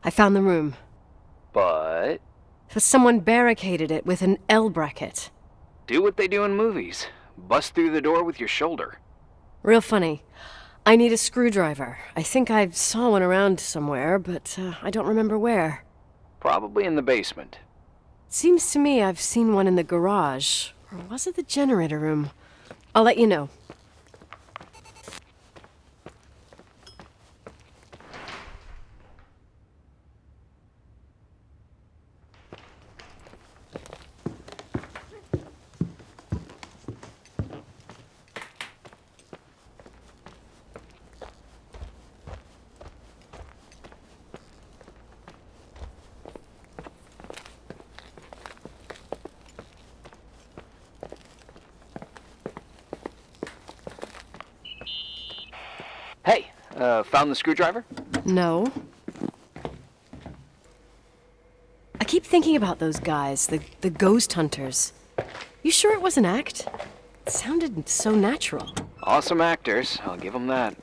I found the room. But Someone barricaded it with an L bracket. do what they do in movies. Bust through the door with your shoulder. Real funny. I need a screwdriver. I think I saw one around somewhere, but I don't remember where. Probably in the basement. Seems to me I've seen one in the garage. Or was it the generator room? I'll let you know. Hey, found the screwdriver? No. I keep thinking about those guys, the ghost hunters. You sure it was an act? It sounded so natural. Awesome actors, I'll give them that.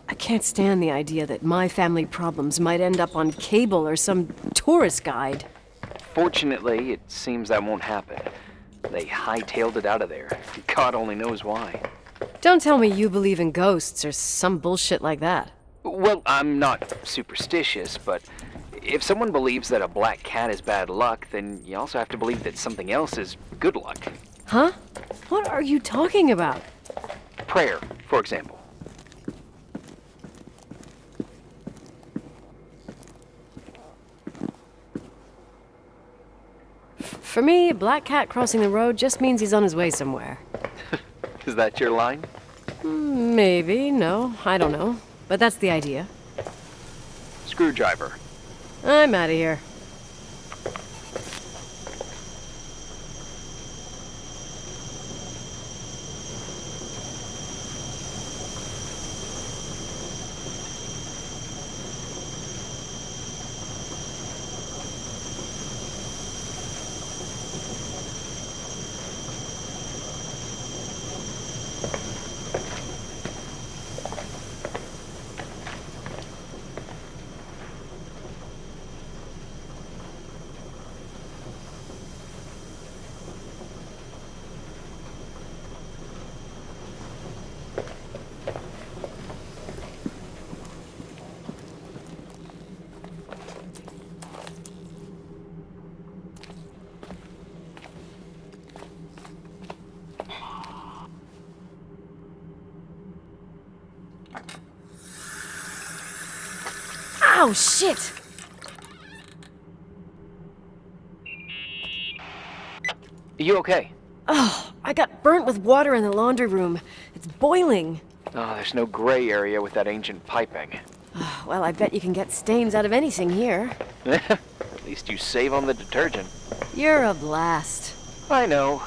I can't stand the idea that my family problems might end up on cable or some tourist guide. Fortunately, it seems that won't happen. They hightailed it out of there. God only knows why. Don't tell me you believe in ghosts or some bullshit like that. Well, I'm not superstitious, but if someone believes that a black cat is bad luck, then you also have to believe that something else is good luck. Huh? What are you talking about? Prayer, for example. For me, a black cat crossing the road just means he's on his way somewhere. Is that your line? Maybe, no, I don't know. But that's the idea. Screwdriver. I'm out of here. Ow, shit! You okay? Oh, I got burnt with water in the laundry room. It's boiling. Oh, there's no gray area with that ancient piping. Well, I bet you can get stains out of anything here. At least you save on the detergent. You're a blast. I know.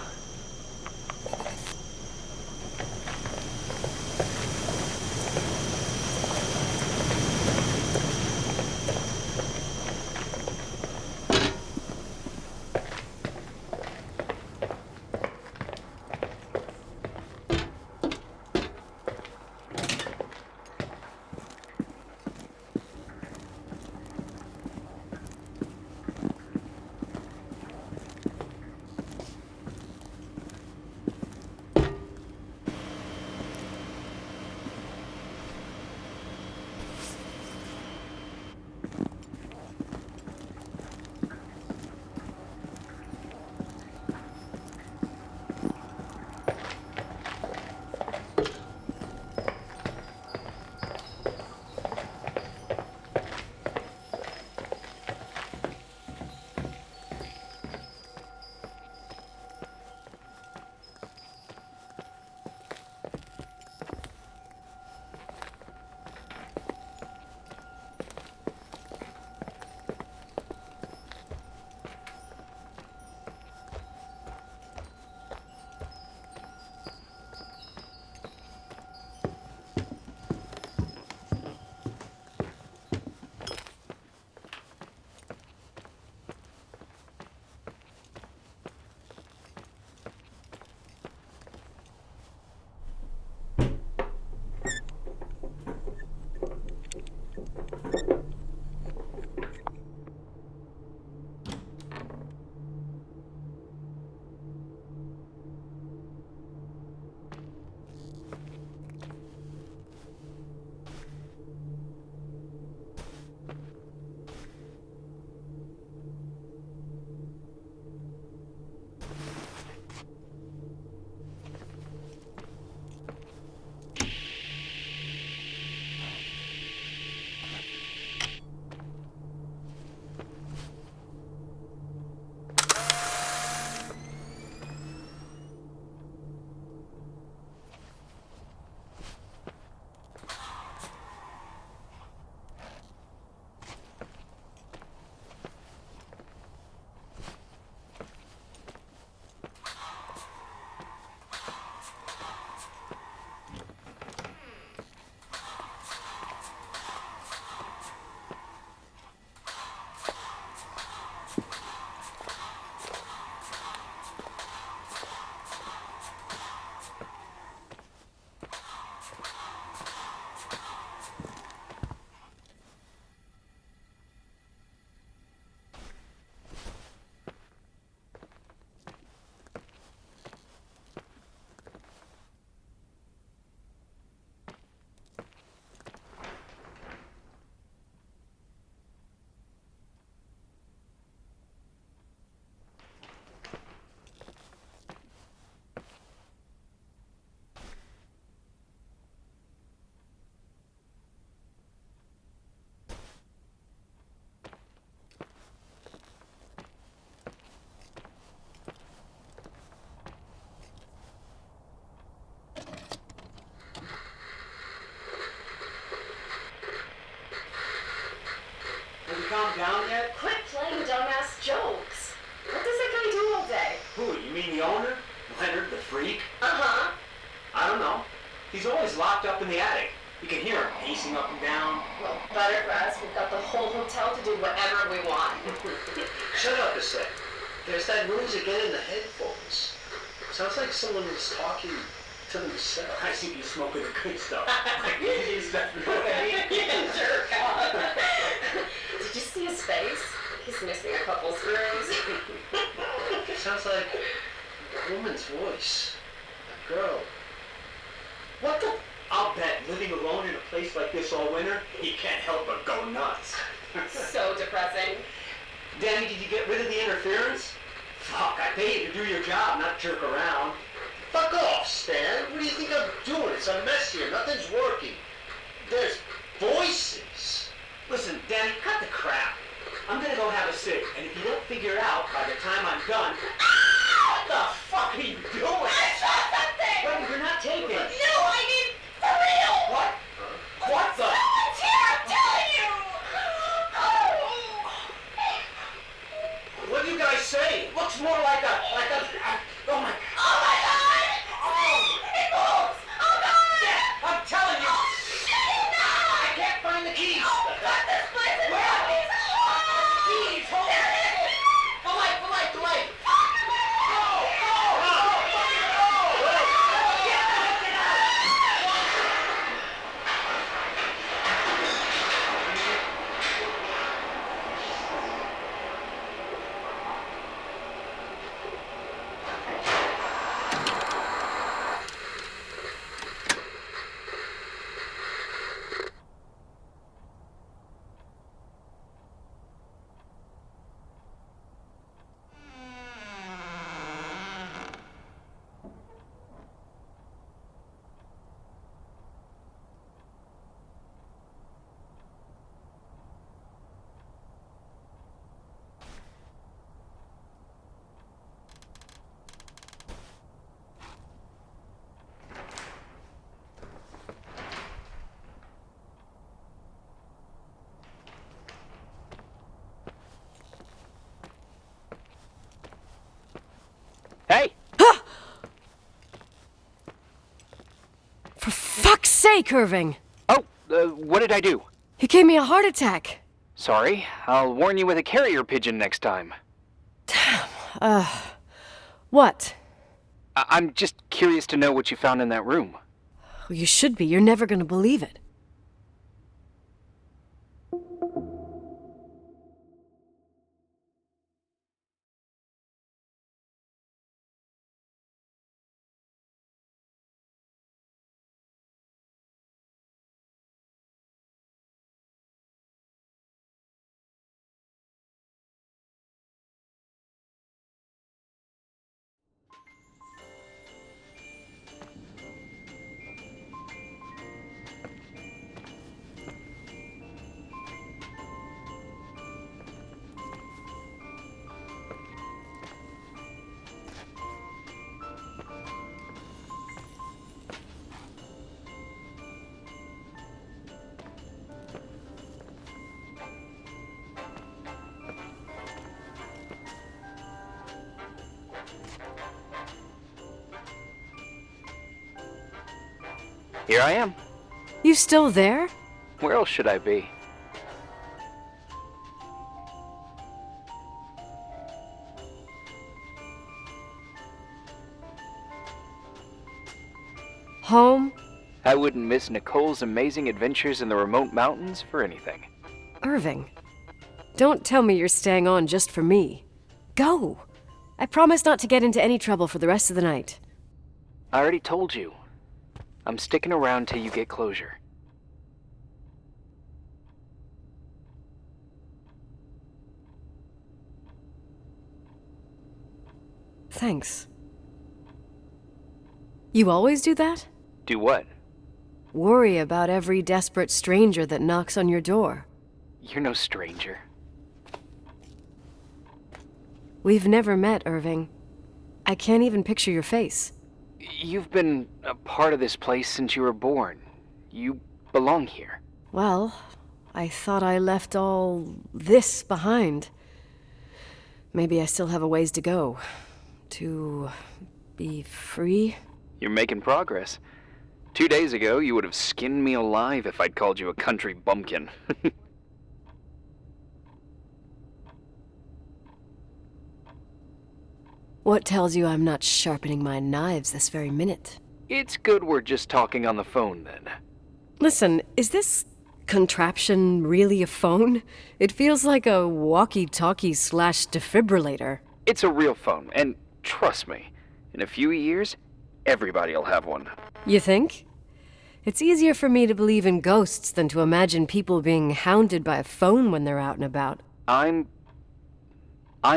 owner? Leonard the freak? Uh-huh. I don't know. He's always locked up in the attic. You can hear him pacing up and down. Well, better for us. We've got the whole hotel to do whatever we want. Shut up a sec. There's that noise again in the headphones. Sounds like someone is talking to themselves. I think he's smoking the good stuff. He's sure. Did you see his face? He's missing a couple screws. Sounds like a woman's voice. A girl. What the? I'll bet living alone in a place like this all winter, he can't help but go nuts. So depressing. Danny, did you get rid of the interference? Fuck, I pay you to do your job, not jerk around. Fuck off, Stan. What do you think I'm doing? It's a mess here. Nothing's working. There's voices. Listen, Danny, cut the crap. I'm gonna go have a cig, and if you don't figure it out by the time I'm done... What the fuck are you doing? I saw something! Well, you're not taping. No, I mean, for real! What? What the? Someone's here, I'm telling you! What do you guys say? It looks more like a... oh my... Oh my God! See? It moves! Oh God! Yeah, I'm telling you! Shit, no! I can't find the keys! Oh God, this place is zombies! Keys, hold on! The light! Fuck me! Hey! For fuck's sake, Irving! Oh, what did I do? He gave me a heart attack. Sorry, I'll warn you with a carrier pigeon next time. What? I'm just curious to know what you found in that room. Well, you should be. You're never gonna believe it. Here I am. You still there? Where else should I be? Home? I wouldn't miss Nicole's amazing adventures in the remote mountains for anything. Irving, don't tell me you're staying on just for me. Go! I promise not to get into any trouble for the rest of the night. I already told you. I'm sticking around till you get closure. Thanks. You always do that? Do what? Worry about every desperate stranger that knocks on your door. You're no stranger. We've never met, Irving. I can't even picture your face. You've been a part of this place since you were born. You belong here. Well, I thought I left all this behind. Maybe I still have a ways to go. To be free? You're making progress. 2 days ago, you would have skinned me alive if I'd called you a country bumpkin. What tells you I'm not sharpening my knives this very minute? It's good we're just talking on the phone, then. Listen, is this contraption really a phone? It feels like a walkie-talkie / defibrillator. It's a real phone, and trust me, in a few years, everybody'll have one. You think? It's easier for me to believe in ghosts than to imagine people being hounded by a phone when they're out and about. I'm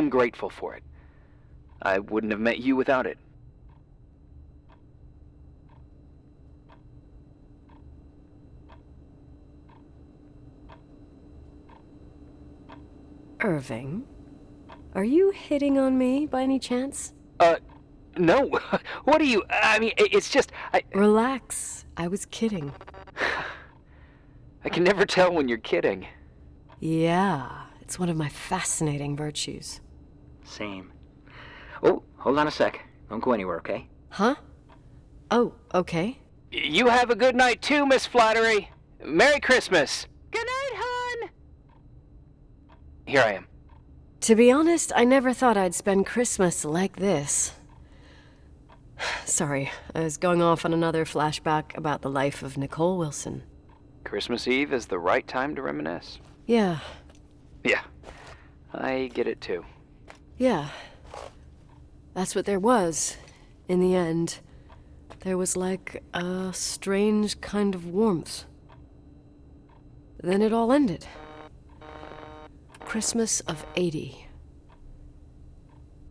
grateful for it. I wouldn't have met you without it. Irving, are you hitting on me by any chance? No. What are you... I mean, it's just... Relax. I was kidding. I can never tell when you're kidding. Yeah, it's one of my fascinating virtues. Same. Oh, hold on a sec. Don't go anywhere, okay? Huh? Oh, okay. You have a good night too, Miss Flattery. Merry Christmas. Good night, hon. Here I am. To be honest, I never thought I'd spend Christmas like this. Sorry, I was going off on another flashback about the life of Nicole Wilson. Christmas Eve is the right time to reminisce. Yeah. Yeah, I get it too. Yeah. That's what there was, in the end. There was like a strange kind of warmth. Then it all ended. Christmas of '80.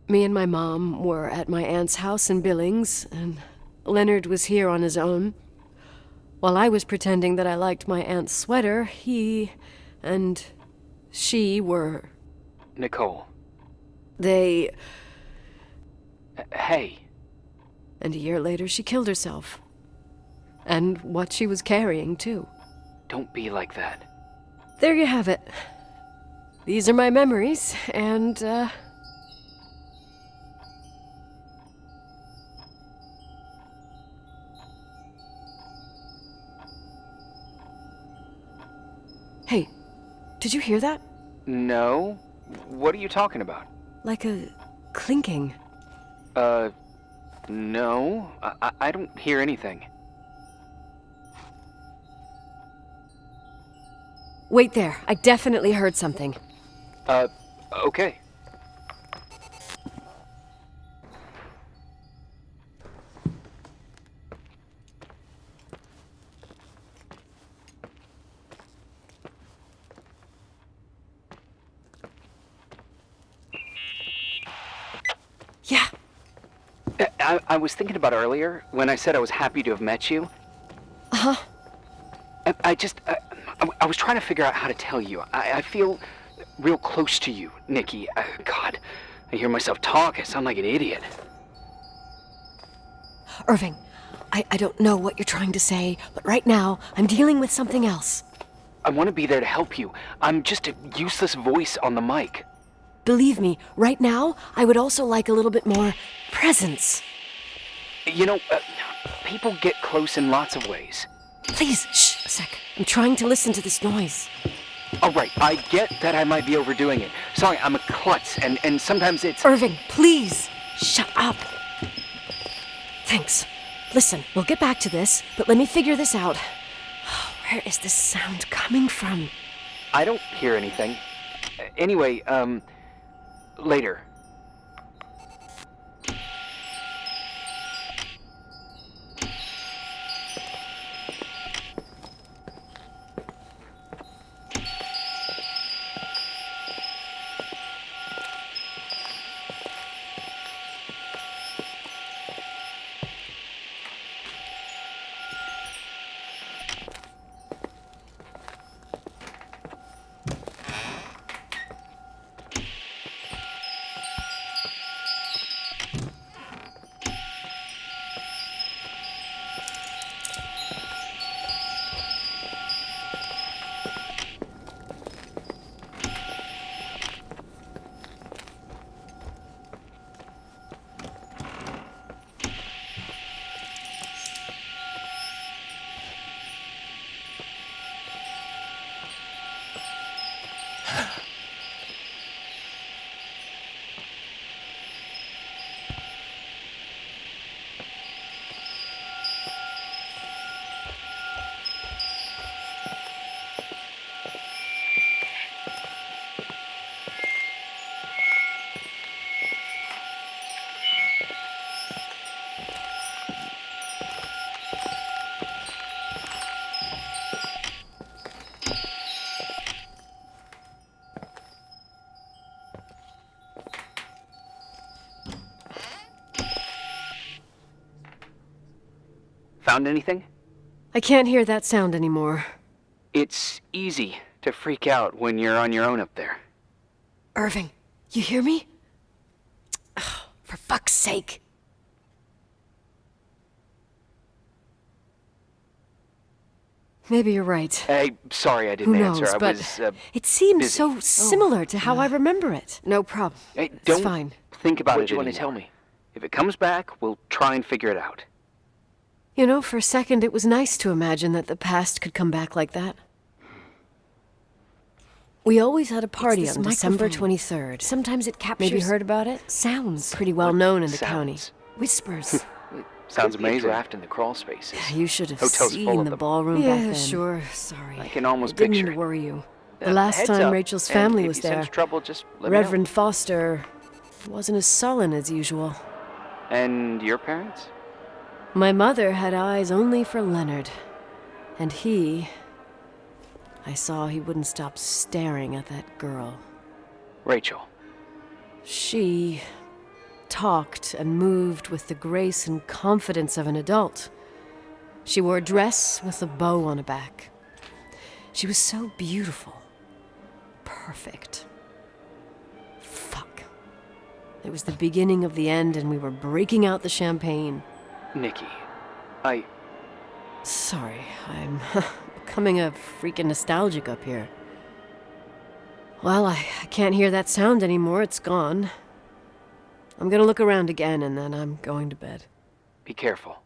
Me and my mom were at my aunt's house in Billings, and Leonard was here on his own. While I was pretending that I liked my aunt's sweater, he and she were... Nicole. They... Hey. And a year later, she killed herself. And what she was carrying, too. Don't be like that. There you have it. These are my memories, and, Hey, did you hear that? No? What are you talking about? Like a clinking. No. I don't hear anything. Wait there, I definitely heard something. Okay. Yeah. I was thinking about earlier, when I said I was happy to have met you. Uh-huh. I was trying to figure out how to tell you. I feel real close to you, Nikki. God, I hear myself talk. I sound like an idiot. Irving, I don't know what you're trying to say, but right now, I'm dealing with something else. I want to be there to help you. I'm just a useless voice on the mic. Believe me, right now, I would also like a little bit more presence. You know, people get close in lots of ways. Please, shh, a sec. I'm trying to listen to this noise. All right, I get that I might be overdoing it. Sorry, I'm a klutz, and sometimes it's... Irving, please, shut up. Thanks. Listen, we'll get back to this, but let me figure this out. Where is this sound coming from? I don't hear anything. Anyway, later. found anything? I can't hear that sound anymore. It's easy to freak out when you're on your own up there. Irving, you hear me? Oh, for fuck's sake. Maybe you're right. Hey, sorry I Who didn't knows, answer. I but was, it seems busy. so similar to how I remember it. No problem. Hey, It's don't fine. think about What it do you want to anymore. tell me? If it comes back, we'll try and figure it out. You know, for a second it was nice to imagine that the past could come back like that. We always had a party on December 23rd. Sometimes it captures... Maybe you heard about it? Sounds. Pretty well known in the county. Sounds? Whispers. Sounds Could be a amazing. draft in the crawl spaces. You should have Hotel's full seen of the them. ballroom back then. Yeah, sure. Sorry. I can almost I didn't picture mean to it. worry you. The last Heads time up, Rachel's and family if was you there, sense trouble, just let me know. Reverend Foster wasn't as sullen as usual. And your parents? My mother had eyes only for Leonard. And I saw he wouldn't stop staring at that girl. Rachel. She talked and moved with the grace and confidence of an adult. She wore a dress with a bow on her back. She was so beautiful. Perfect. Fuck. It was the beginning of the end, and we were breaking out the champagne. Nikki. Sorry, I'm becoming a freaking nostalgic up here. Well, I can't hear that sound anymore. It's gone. I'm gonna look around again, and then I'm going to bed. Be careful.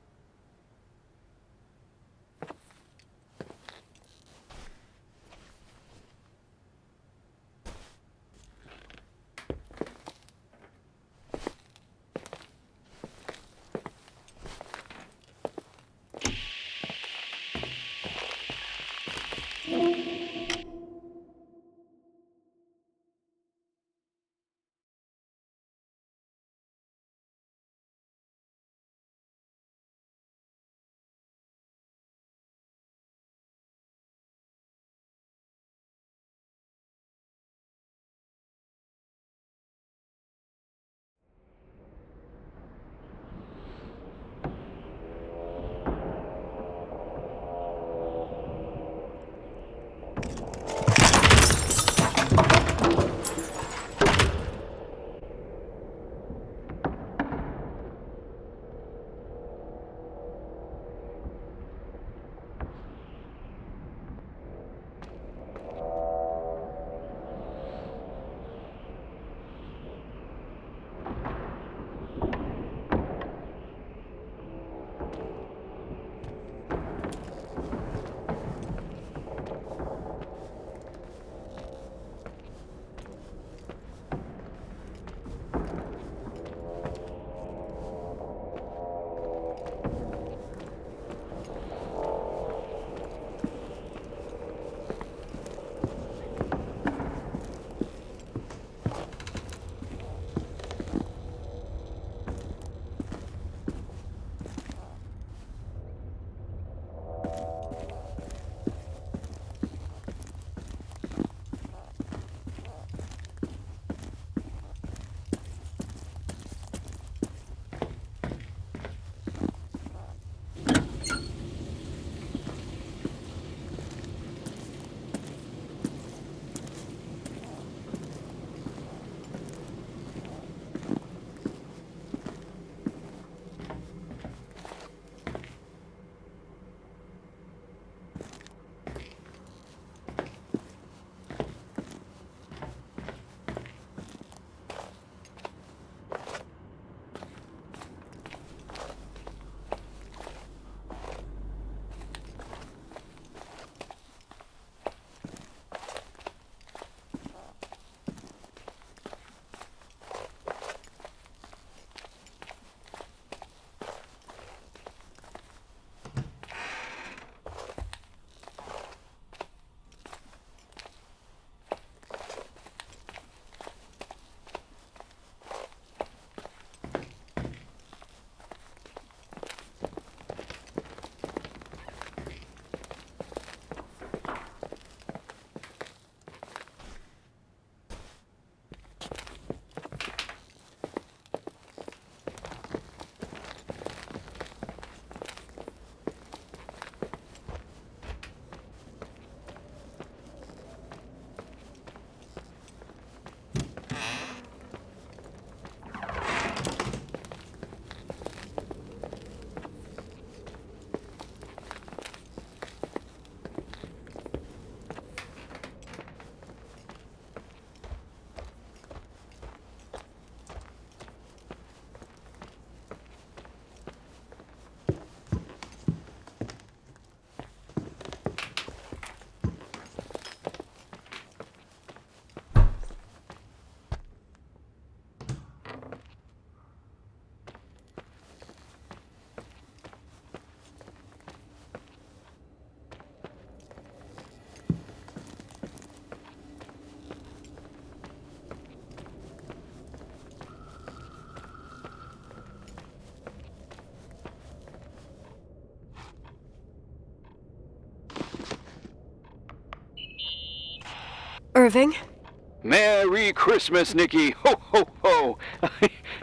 Irving? Merry Christmas, Nikki! Ho, ho, ho!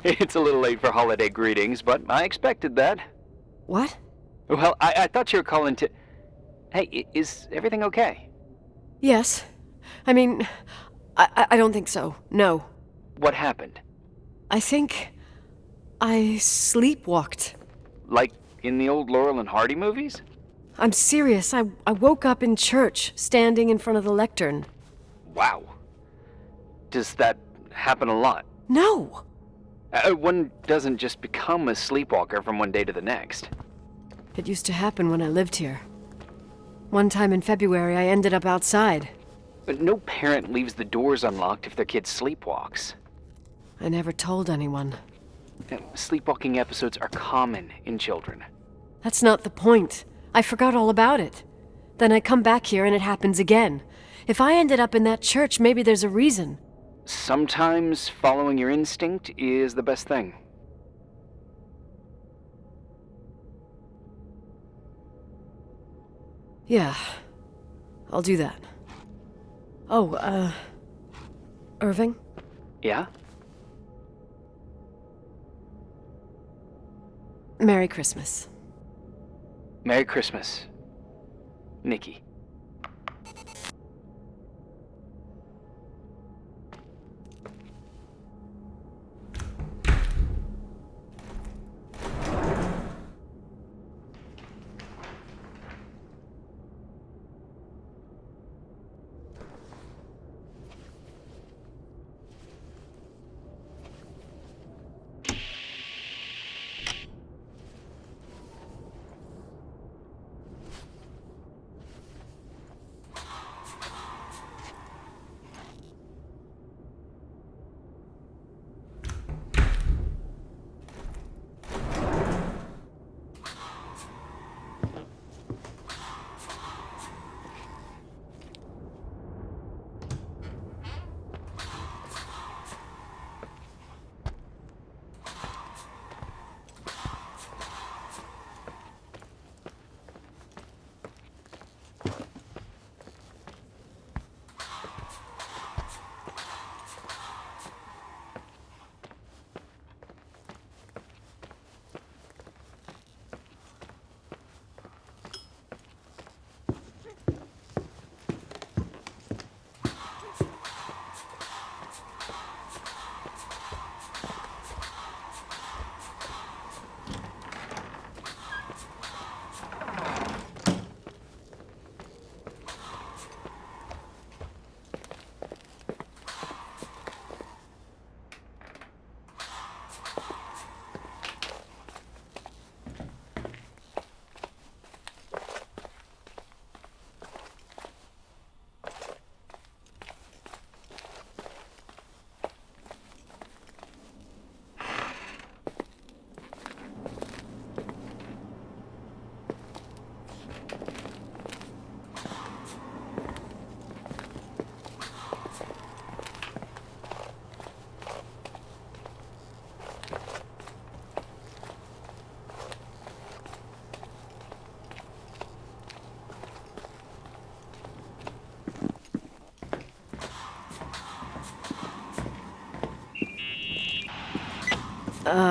It's a little late for holiday greetings, but I expected that. What? Well, I thought you were calling to... Hey, is everything okay? Yes. I mean, I don't think so. No. What happened? I think I sleepwalked. Like in the old Laurel and Hardy movies? I'm serious. I woke up in church, standing in front of the lectern. Wow. Does that happen a lot? No! One doesn't just become a sleepwalker from one day to the next. It used to happen when I lived here. One time in February, I ended up outside. But no parent leaves the doors unlocked if their kid sleepwalks. I never told anyone. Sleepwalking episodes are common in children. That's not the point. I forgot all about it. Then I come back here and it happens again. If I ended up in that church, maybe there's a reason. Sometimes following your instinct is the best thing. Yeah, I'll do that. Oh, Irving? Yeah? Merry Christmas. Merry Christmas, Nikki.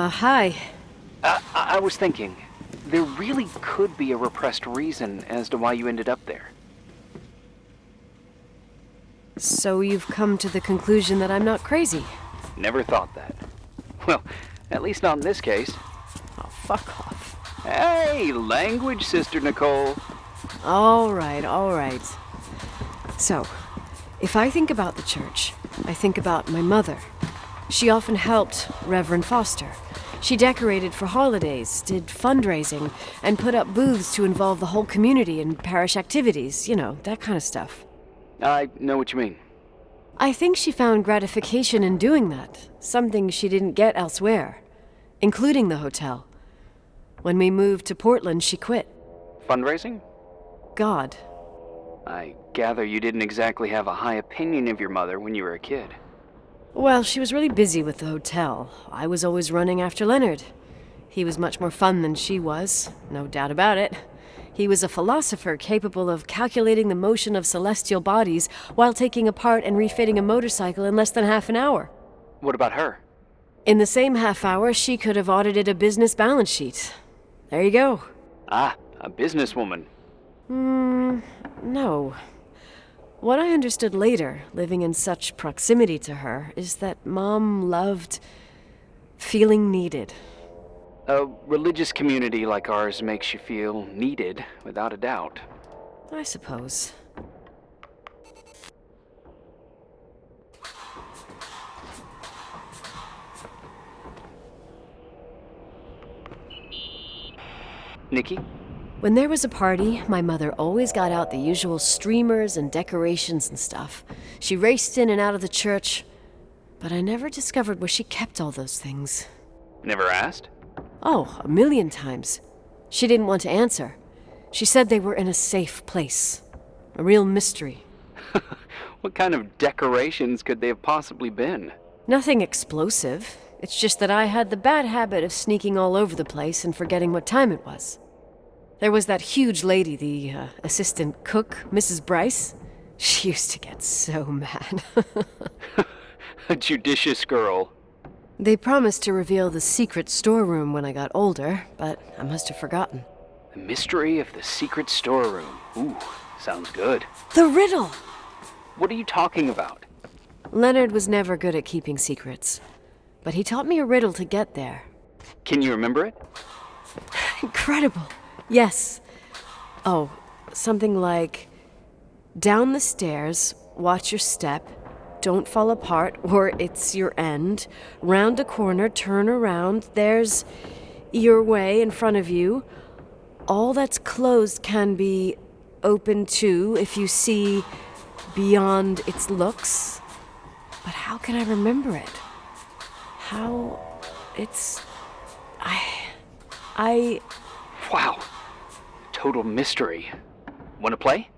Hi. I was thinking, there really could be a repressed reason as to why you ended up there. So you've come to the conclusion that I'm not crazy? Never thought that. Well, at least not in this case. Oh, fuck off. Hey, language, Sister Nicole. All right. So, if I think about the church, I think about my mother. She often helped Reverend Foster. She decorated for holidays, did fundraising, and put up booths to involve the whole community in parish activities, you know, that kind of stuff. I know what you mean. I think she found gratification in doing that, something she didn't get elsewhere, including the hotel. When we moved to Portland, she quit. Fundraising? God. I gather you didn't exactly have a high opinion of your mother when you were a kid. Well, she was really busy with the hotel. I was always running after Leonard. He was much more fun than she was, no doubt about it. He was a philosopher capable of calculating the motion of celestial bodies while taking apart and refitting a motorcycle in less than half an hour. What about her? In the same half hour, she could have audited a business balance sheet. There you go. Ah, a businesswoman. No. What I understood later, living in such proximity to her, is that Mom loved feeling needed. A religious community like ours makes you feel needed, without a doubt. I suppose. Nikki? When there was a party, my mother always got out the usual streamers and decorations and stuff. She raced in and out of the church, but I never discovered where she kept all those things. Never asked? Oh, a million times. She didn't want to answer. She said they were in a safe place. A real mystery. What kind of decorations could they have possibly been? Nothing explosive. It's just that I had the bad habit of sneaking all over the place and forgetting what time it was. There was that huge lady, the assistant cook, Mrs. Bryce. She used to get so mad. A judicious girl. They promised to reveal the secret storeroom when I got older, but I must have forgotten. The mystery of the secret storeroom. Ooh, sounds good. The riddle! What are you talking about? Leonard was never good at keeping secrets, but he taught me a riddle to get there. Can you remember it? Incredible. Yes. Oh, something like, down the stairs, watch your step, don't fall apart or it's your end, round a corner, turn around, there's your way in front of you. All that's closed can be open too if you see beyond its looks. But how can I remember it? How it's... I... Wow. Total mystery. Want to play?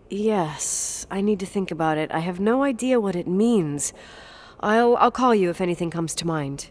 Yes, I need to think about it. I have no idea what it means. I'll call you if anything comes to mind.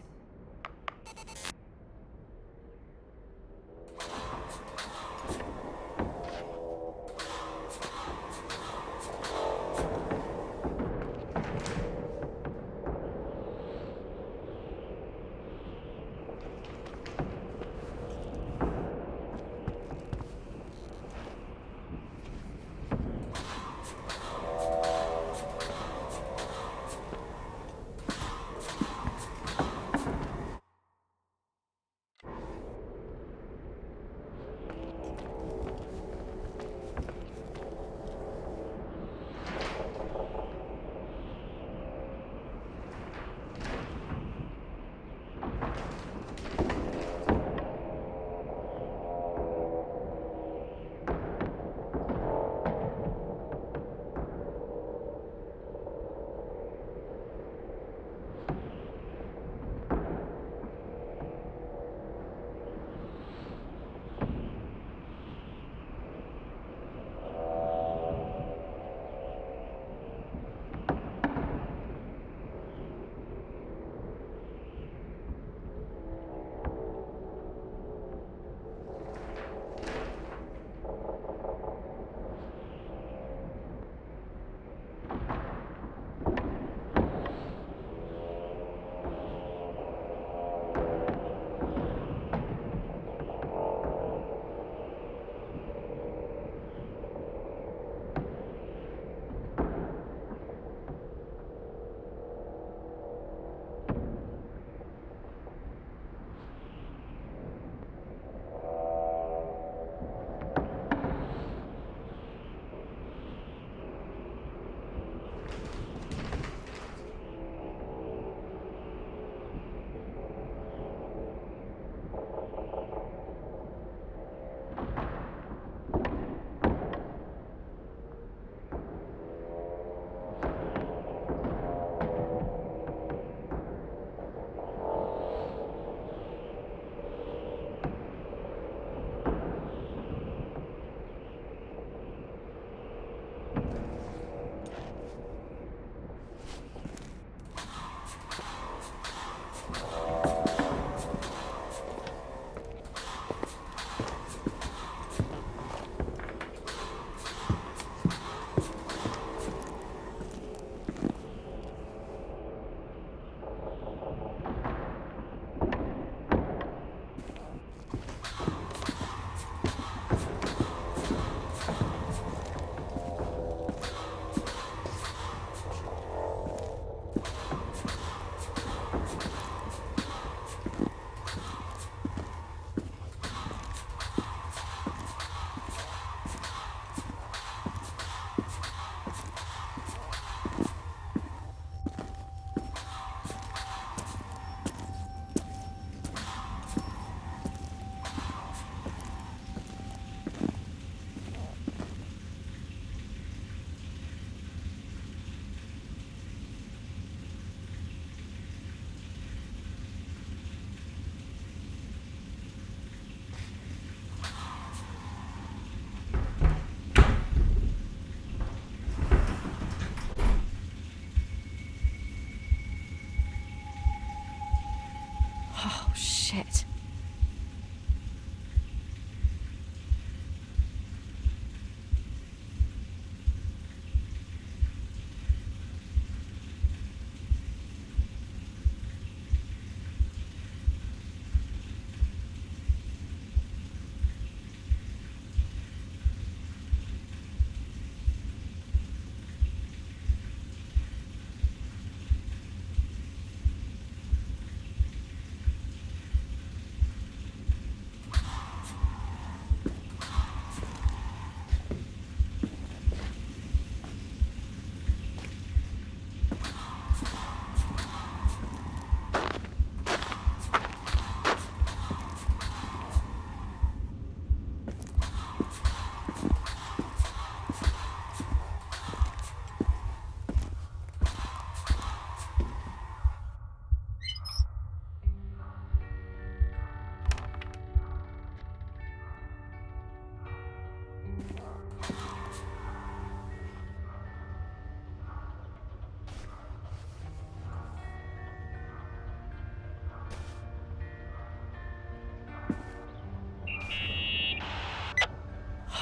Oh, shit.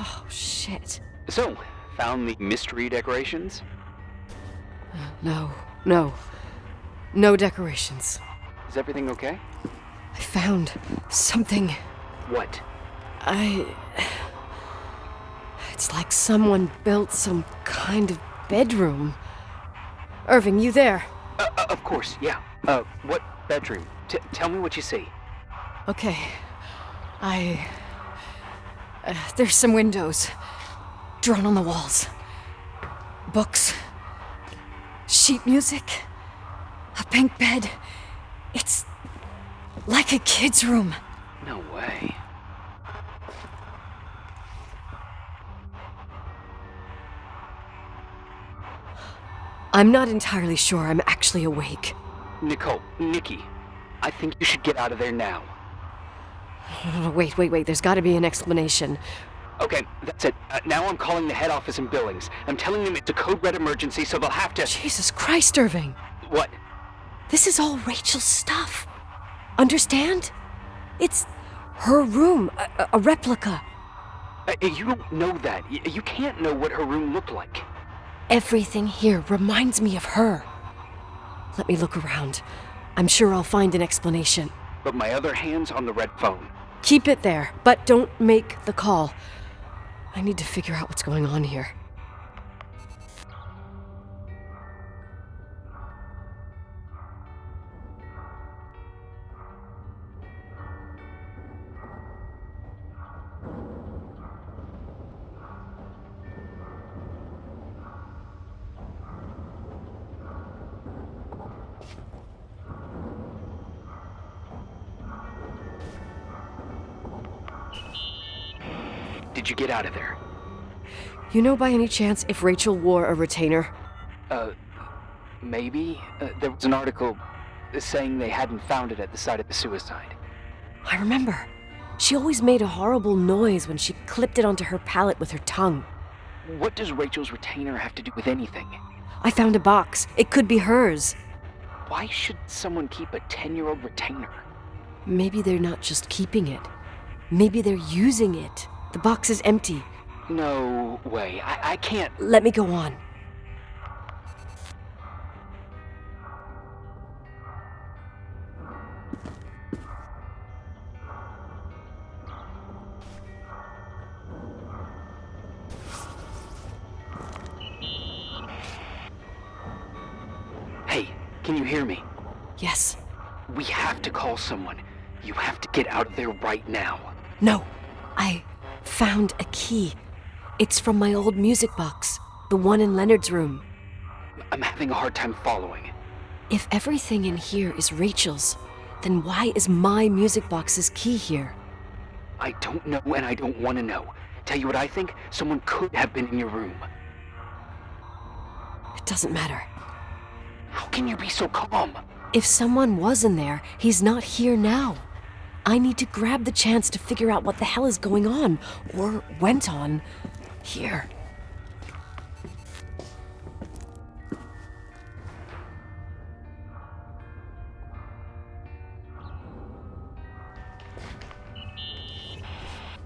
Oh, shit. So, found the mystery decorations? No. No decorations. Is everything okay? I found something. What? It's like someone built some kind of bedroom. Irving, you there? Of course, yeah. What bedroom? Tell me what you see. Okay. There's some windows. Drawn on the walls. Books. Sheet music. A pink bed. It's like a kid's room. No way. I'm not entirely sure I'm actually awake. Nikki, I think you should get out of there now. Wait. There's gotta be an explanation. Okay, that's it. Now I'm calling the head office in Billings. I'm telling them it's a code red emergency, so they'll have to... Jesus Christ, Irving. What? This is all Rachel's stuff. Understand? It's her room, a replica. You don't know that. You can't know what her room looked like. Everything here reminds me of her. Let me look around. I'm sure I'll find an explanation. But my other hand's on the red phone. Keep it there, but don't make the call. I need to figure out what's going on here. Did you get out of there? You know by any chance if Rachel wore a retainer? Maybe. There was an article saying they hadn't found it at the site of the suicide. I remember. She always made a horrible noise when she clipped it onto her palate with her tongue. What does Rachel's retainer have to do with anything? I found a box. It could be hers. Why should someone keep a 10-year-old retainer? Maybe they're not just keeping it. Maybe they're using it. The box is empty. No way. I can't... Let me go on. Hey, can you hear me? Yes. We have to call someone. You have to get out of there right now. No. I found a key. It's from my old music box, the one in Leonard's room. I'm having a hard time following. If everything in here is Rachel's, then why is my music box's key here? I don't know and I don't want to know. Tell you what I think? Someone could have been in your room. It doesn't matter. How can you be so calm? If someone was in there, he's not here now. I need to grab the chance to figure out what the hell is going on, or went on, here.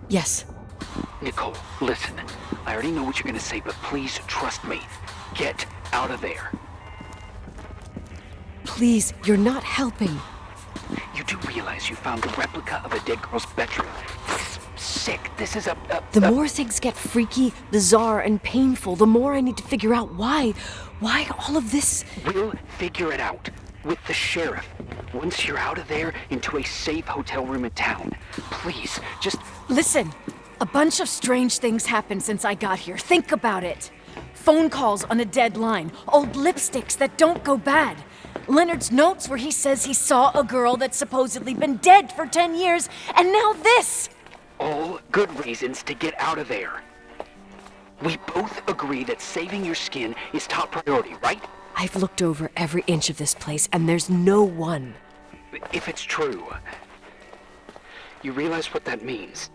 Yes. Nicole, listen. I already know what you're gonna say, but please trust me. Get out of there. Please, you're not helping. You do realize you found the replica of a dead girl's bedroom. This is sick. This is The more things get freaky, bizarre, and painful, the more I need to figure out why. Why all of this? We'll figure it out with the sheriff. Once you're out of there, into a safe hotel room in town. Please, just... Listen, a bunch of strange things happened since I got here. Think about it. Phone calls on a dead line, old lipsticks that don't go bad. Leonard's notes where he says he saw a girl that's supposedly been dead for 10 years, and now this! All good reasons to get out of there. We both agree that saving your skin is top priority, right? I've looked over every inch of this place, and there's no one. If it's true, you realize what that means.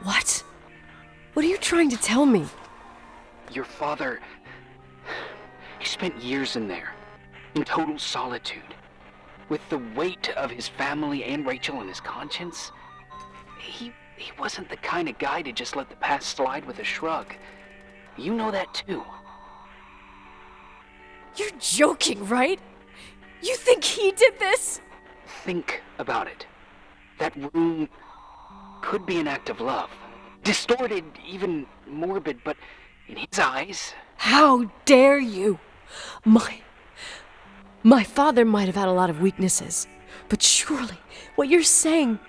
What? What are you trying to tell me? Your father... He spent years in there, in total solitude. With the weight of his family and Rachel on his conscience. He wasn't the kind of guy to just let the past slide with a shrug. You know that too. You're joking, right? You think he did this? Think about it. That room could be an act of love. Distorted, even morbid, but in his eyes... How dare you? My father might have had a lot of weaknesses, but surely what you're saying...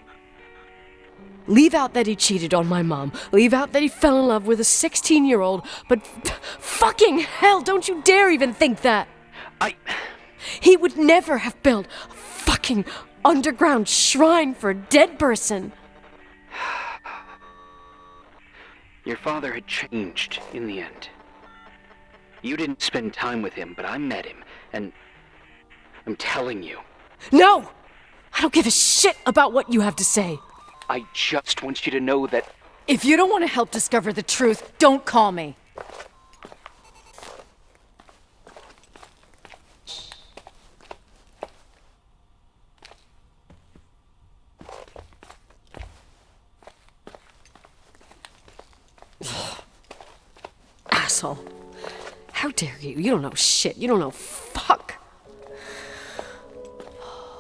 Leave out that he cheated on my mom. Leave out that he fell in love with a 16-year-old, but fucking hell, don't you dare even think that! He would never have built a fucking underground shrine for a dead person. Your father had changed in the end. You didn't spend time with him, but I met him, and I'm telling you. No! I don't give a shit about what you have to say. I just want you to know that... If you don't want to help discover the truth, don't call me. Asshole. How dare you? You don't know shit. You don't know fuck.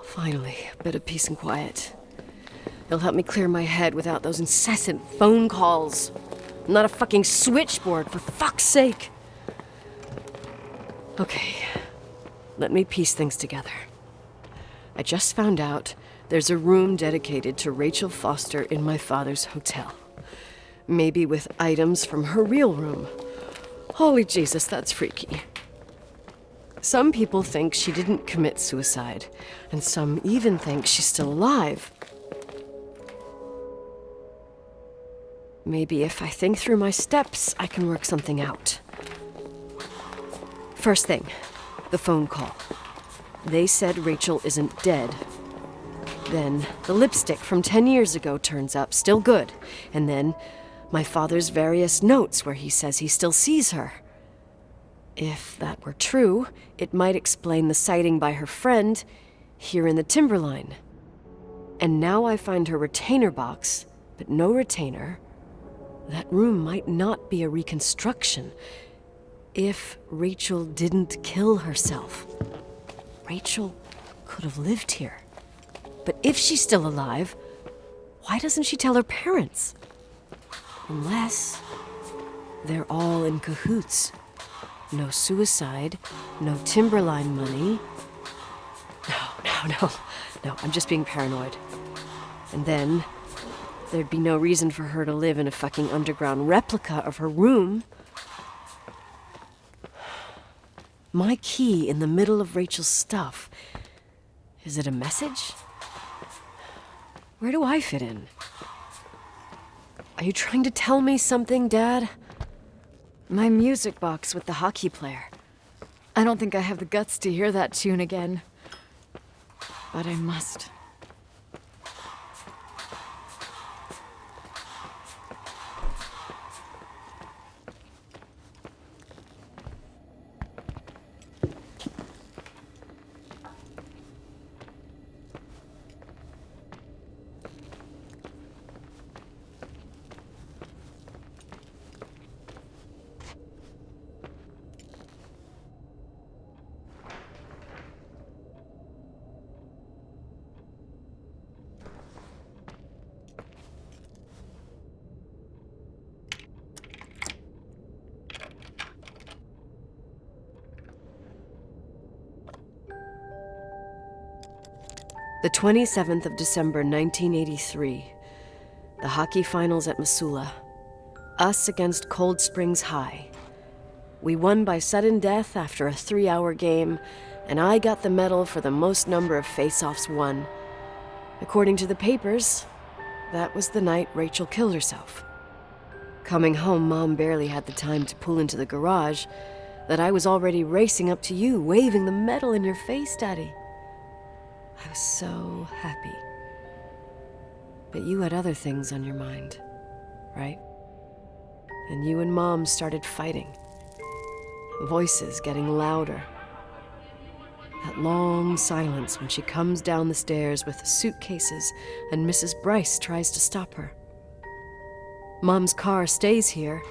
Finally, a bit of peace and quiet. It'll help me clear my head without those incessant phone calls. I'm not a fucking switchboard, for fuck's sake. Okay, let me piece things together. I just found out there's a room dedicated to Rachel Foster in my father's hotel. Maybe with items from her real room. Holy Jesus, that's freaky. Some people think she didn't commit suicide, and some even think she's still alive. Maybe if I think through my steps, I can work something out. First thing, the phone call. They said Rachel isn't dead. Then the lipstick from 10 years ago turns up, still good. And then my father's various notes where he says he still sees her. If that were true, it might explain the sighting by her friend here in the Timberline. And now I find her retainer box, but no retainer. That room might not be a reconstruction. If Rachel didn't kill herself, Rachel could have lived here. But if she's still alive, why doesn't she tell her parents? Unless they're all in cahoots. No suicide, no Timberline money. No, I'm just being paranoid. And then there'd be no reason for her to live in a fucking underground replica of her room. My key in the middle of Rachel's stuff. Is it a message? Where do I fit in? Are you trying to tell me something, Dad? My music box with the hockey player. I don't think I have the guts to hear that tune again. But I must. The 27th of December, 1983. The hockey finals at Missoula. Us against Cold Springs High. We won by sudden death after a 3-hour game, and I got the medal for the most number of face-offs won. According to the papers, that was the night Rachel killed herself. Coming home, Mom barely had the time to pull into the garage that I was already racing up to you, waving the medal in your face, Daddy. I was so happy. But you had other things on your mind, right? And you and Mom started fighting. Voices getting louder. That long silence when she comes down the stairs with the suitcases and Mrs. Bryce tries to stop her. Mom's car stays here,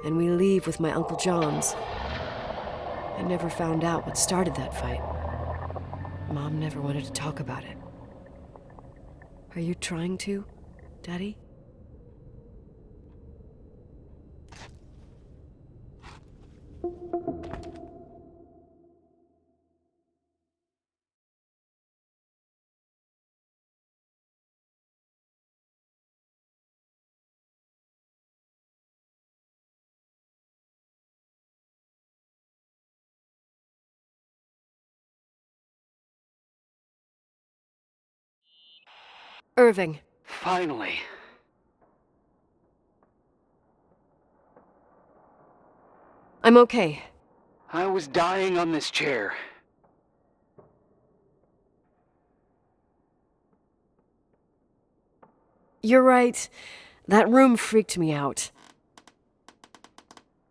and we leave with my Uncle John's. I never found out what started that fight. Mom never wanted to talk about it. Are you trying to, Daddy? Irving. Finally. I'm okay. I was dying on this chair. You're right. That room freaked me out.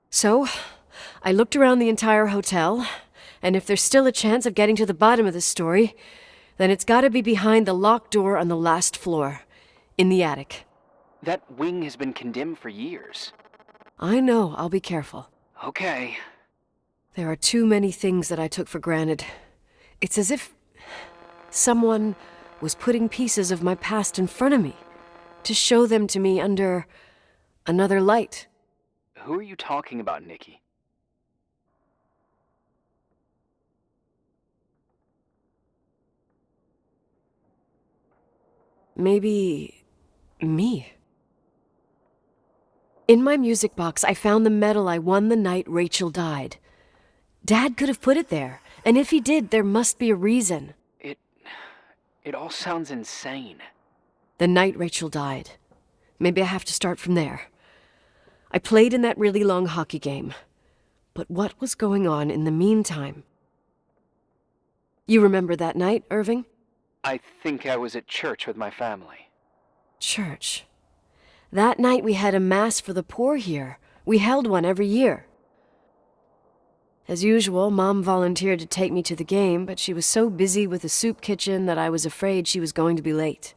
So, I looked around the entire hotel, and if there's still a chance of getting to the bottom of this story, then it's gotta be behind the locked door on the last floor, in the attic. That wing has been condemned for years. I know, I'll be careful. Okay. There are too many things that I took for granted. It's as if someone was putting pieces of my past in front of me to show them to me under another light. Who are you talking about, Nikki? Maybe me. In my music box, I found the medal I won the night Rachel died. Dad could have put it there, and if he did, there must be a reason. It all sounds insane. The night Rachel died. Maybe I have to start from there. I played in that really long hockey game. But what was going on in the meantime? You remember that night, Irving? I think I was at church with my family. Church. That night we had a mass for the poor here. We held one every year. As usual, Mom volunteered to take me to the game, but she was so busy with the soup kitchen that I was afraid she was going to be late.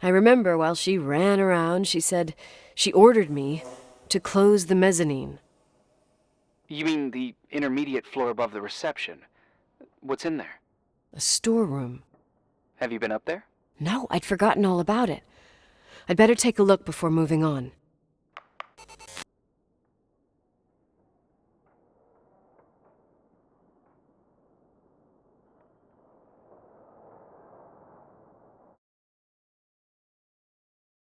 I remember while she ran around, she said she ordered me to close the mezzanine. You mean the intermediate floor above the reception? What's in there? A storeroom. Have you been up there? No, I'd forgotten all about it. I'd better take a look before moving on.